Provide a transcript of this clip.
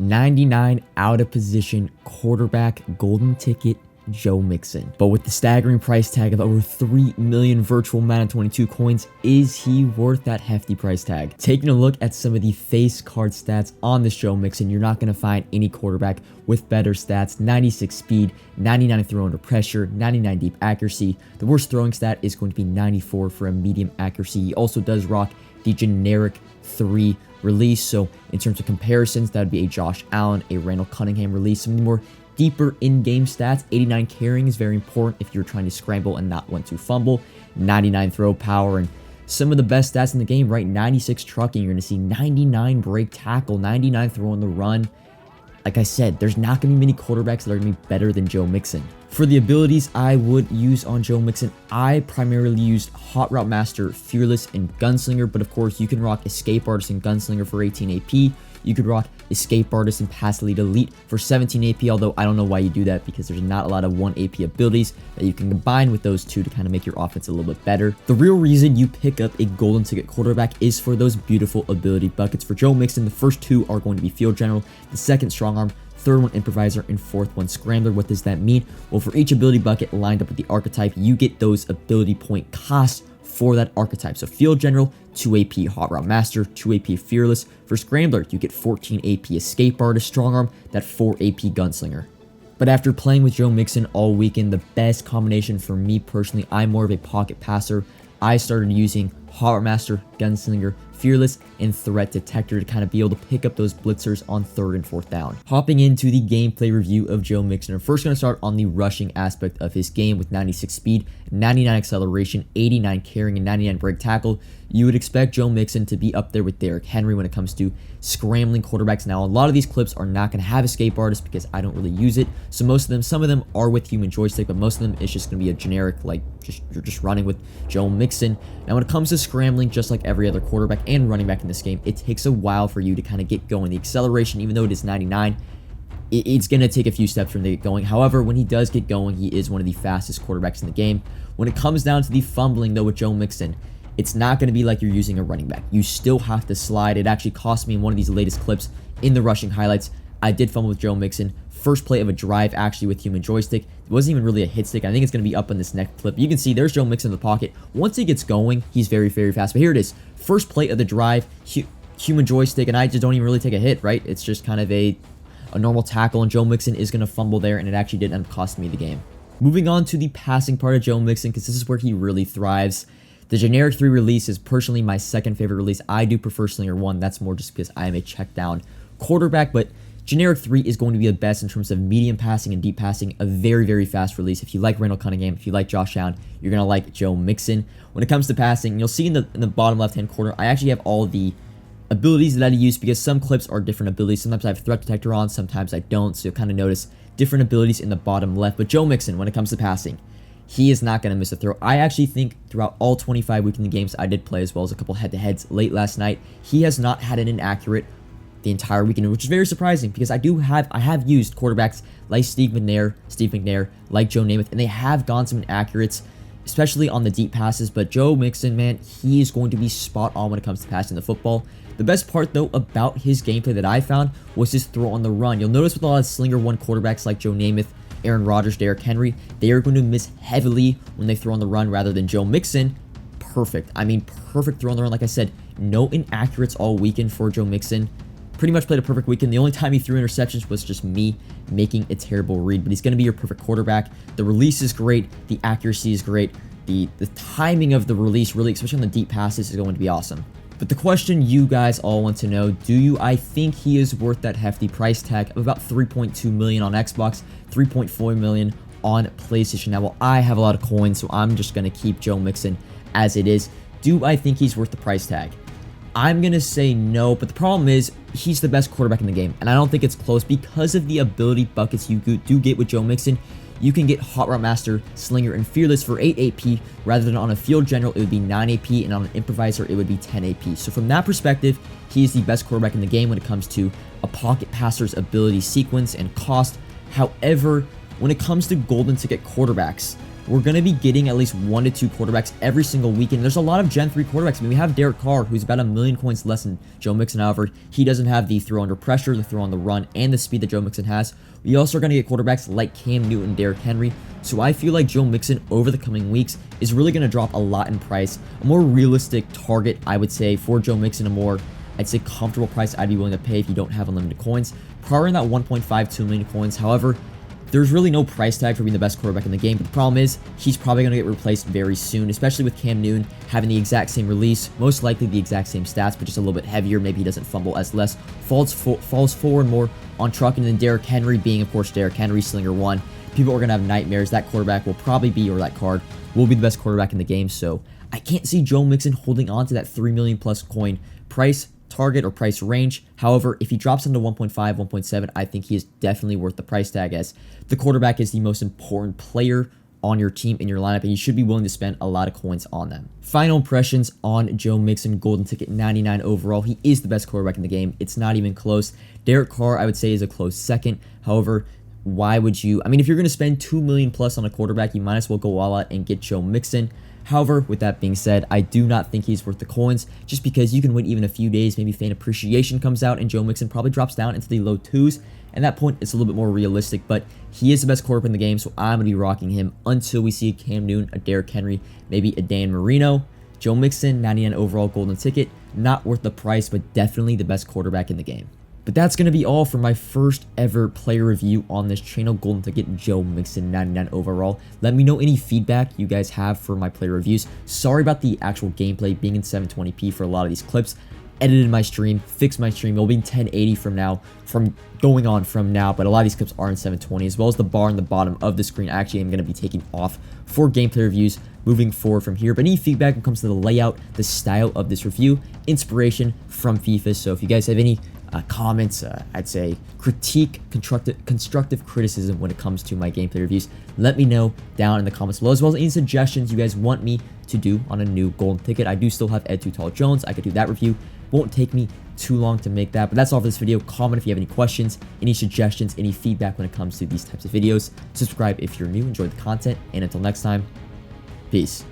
99 out of position quarterback golden ticket Joe Mixon. But with the staggering price tag of over 3 million virtual Madden 22 coins, is he worth that hefty price tag? Taking a look at some of the face card stats on this Joe Mixon, you're not going to find any quarterback with better stats. 96 speed, 99 throw under pressure, 99 deep accuracy. The worst throwing stat is going to be 94 for a medium accuracy. He also does rock the generic 3 release. So in terms of comparisons, that would be a Josh Allen, a Randall Cunningham release. Some of the more deeper in-game stats. 89 carrying is very important if you're trying to scramble and not want to fumble. 99 throw power, and some of the best stats in the game, right? 96 trucking. You're going to see 99 break tackle, 99 throw on the run. Like I said, there's not going to be many quarterbacks that are going to be better than Joe Mixon. For the abilities I would use on Joe Mixon, I primarily used Hot Route Master, Fearless, and Gunslinger, but of course you can rock Escape Artist and Gunslinger for 18 AP. You could rock Escape Artist and Pass Lead Elite for 17 AP, although I don't know why you do that because there's not a lot of 1 AP abilities that you can combine with those two to kind of make your offense a little bit better. The real reason you pick up a golden ticket quarterback is for those beautiful ability buckets. For Joe Mixon, the first 2 are going to be Field General, the second Strong Arm, third one Improviser, and fourth one Scrambler. What does that mean? Well, for each ability bucket lined up with the archetype, you get those ability point costs for that archetype. So Field General, 2 AP Hot Route Master, 2 AP Fearless. For Scrambler, you get 14 AP Escape Artist, Strong Arm, that 4 AP Gunslinger. But after playing with Joe Mixon all weekend, the best combination for me personally, I'm more of a pocket passer. I started using Hot Route Master, Gunslinger, Fearless, and Threat Detector to kind of be able to pick up those blitzers on 3rd and 4th down. Hopping into the gameplay review of Joe Mixon, we're first going to start on the rushing aspect of his game with 96 speed, 99 acceleration, 89 carrying, and 99 break tackle. You would expect Joe Mixon to be up there with Derrick Henry when it comes to scrambling quarterbacks. Now, a lot of these clips are not going to have Escape Artist because I don't really use it. So some of them are with human joystick, but most of them it's just going to be a generic, like you're just running with Joe Mixon. Now, when it comes to scrambling, just like every other quarterback and running back in this game, it takes a while for you to kind of get going. The acceleration, even though it is 99, it's going to take a few steps for him to get going. However, when he does get going, he is one of the fastest quarterbacks in the game. When it comes down to the fumbling, though, with Joe Mixon, it's not going to be like you're using a running back. You still have to slide. It actually cost me in one of these latest clips in the rushing highlights. I did fumble with Joe Mixon. First play of a drive actually with human joystick. It wasn't even really a hit stick. I think it's going to be up on this next clip. You can see there's Joe Mixon in the pocket. Once he gets going, he's very, very fast. But here it is. First play of the drive, human joystick, and I just don't even really take a hit, right? It's just kind of a normal tackle, and Joe Mixon is going to fumble there, and it actually did end up costing me the game. Moving on to the passing part of Joe Mixon, because this is where he really thrives. The generic 3 release is personally my second favorite release. I do prefer Slinger 1. That's more just because I am a check down quarterback, but generic 3 is going to be the best in terms of medium passing and deep passing. A very, very fast release. If you like Randall Cunningham, if you like Josh Allen, you're going to like Joe Mixon. When it comes to passing, you'll see in the bottom left-hand corner, I actually have all the abilities that I use because some clips are different abilities. Sometimes I have Threat Detector on, sometimes I don't, so you'll kind of notice different abilities in the bottom left. But Joe Mixon, when it comes to passing, he is not going to miss a throw. I actually think throughout all 25 weekly games I did play, as well as a couple head-to-heads late last night, he has not had an inaccurate the entire weekend, which is very surprising because I have used quarterbacks like Steve McNair, like Joe Namath, and they have gone some inaccurates, especially on the deep passes. But Joe Mixon, man, he is going to be spot on when it comes to passing the football. The best part, though, about his gameplay that I found was his throw on the run. You'll notice with a lot of Slinger 1 quarterbacks like Joe Namath, Aaron Rodgers, Derrick Henry, they are going to miss heavily when they throw on the run rather than Joe Mixon. Perfect. I mean, perfect throw on the run. Like I said, no inaccurates all weekend for Joe Mixon. Pretty much played a perfect weekend. The only time he threw interceptions was just me making a terrible read, but he's going to be your perfect quarterback. The release is great. The accuracy is great. The timing of the release, really, especially on the deep passes, is going to be awesome. But the question you guys all want to know, I think he is worth that hefty price tag of about $3.2 million on Xbox, $3.4 million on PlayStation. Now, well, I have a lot of coins, so I'm just going to keep Joe Mixon as it is. Do I think he's worth the price tag? I'm going to say no, but the problem is he's the best quarterback in the game, and I don't think it's close because of the ability buckets you do get with Joe Mixon. You can get Hot Route Master, Slinger, and Fearless for 8 AP, rather than on a Field General, it would be 9 AP, and on an Improviser, it would be 10 AP. So from that perspective, he is the best quarterback in the game when it comes to a pocket passer's ability sequence and cost. However, when it comes to golden ticket quarterbacks, we're going to be getting at least 1 to 2 quarterbacks every single weekend. There's a lot of Gen 3 quarterbacks. I mean, we have Derek Carr, who's about 1 million coins less than Joe Mixon. However, he doesn't have the throw under pressure, the throw on the run, and the speed that Joe Mixon has. We also are going to get quarterbacks like Cam Newton, Derrick Henry. So I feel like Joe Mixon over the coming weeks is really going to drop a lot in price. A more realistic target, I would say, for Joe Mixon, a more, I'd say, comfortable price I'd be willing to pay if you don't have unlimited coins, probably in that 1.52 million coins. However, there's really no price tag for being the best quarterback in the game, but the problem is he's probably going to get replaced very soon, especially with Cam Newton having the exact same release, most likely the exact same stats, but just a little bit heavier. Maybe he doesn't fumble as less, falls forward more on truck, and then Derrick Henry being, of course, Derrick Henry, Slinger 1. People are going to have nightmares. That quarterback will probably be, or that card will be the best quarterback in the game, so I can't see Joe Mixon holding on to that 3 million plus coin price target or price range. However, if he drops into 1.5, 1.7, I think he is definitely worth the price tag, as the quarterback is the most important player on your team in your lineup, and you should be willing to spend a lot of coins on them. Final impressions on Joe Mixon, golden ticket 99 overall. He is the best quarterback in the game. It's not even close. Derek Carr, I would say, is a close second. However, why would you? I mean, if you're going to spend 2 million plus on a quarterback, you might as well go all out and get Joe Mixon. However, with that being said, I do not think he's worth the coins, just because you can wait even a few days, maybe fan appreciation comes out, and Joe Mixon probably drops down into the low 2s. At that point, it's a little bit more realistic, but he is the best quarterback in the game, so I'm going to be rocking him until we see a Cam Newton, a Derrick Henry, maybe a Dan Marino. Joe Mixon, 99 overall golden ticket, not worth the price, but definitely the best quarterback in the game. But that's going to be all for my first ever player review on this channel, golden ticket Joe Mixon 99 overall. Let me know any feedback you guys have for my player reviews. Sorry about the actual gameplay being in 720p for a lot of these clips. Edited my stream, fixed my stream. It'll be in 1080 from now, but a lot of these clips are in 720, as well as the bar in the bottom of the screen. Actually, I'm going to be taking off for gameplay reviews moving forward from here. But any feedback when it comes to the layout, the style of this review, inspiration from FIFA. So if you guys have any comments, I'd say critique, constructive criticism when it comes to my gameplay reviews, let me know down in the comments below, as well as any suggestions you guys want me to do on a new golden ticket. I do still have Untitled Jones. I could do that review. Won't take me too long to make that, but that's all for this video. Comment if you have any questions, any suggestions, any feedback when it comes to these types of videos. Subscribe if you're new. Enjoy the content, and until next time, peace.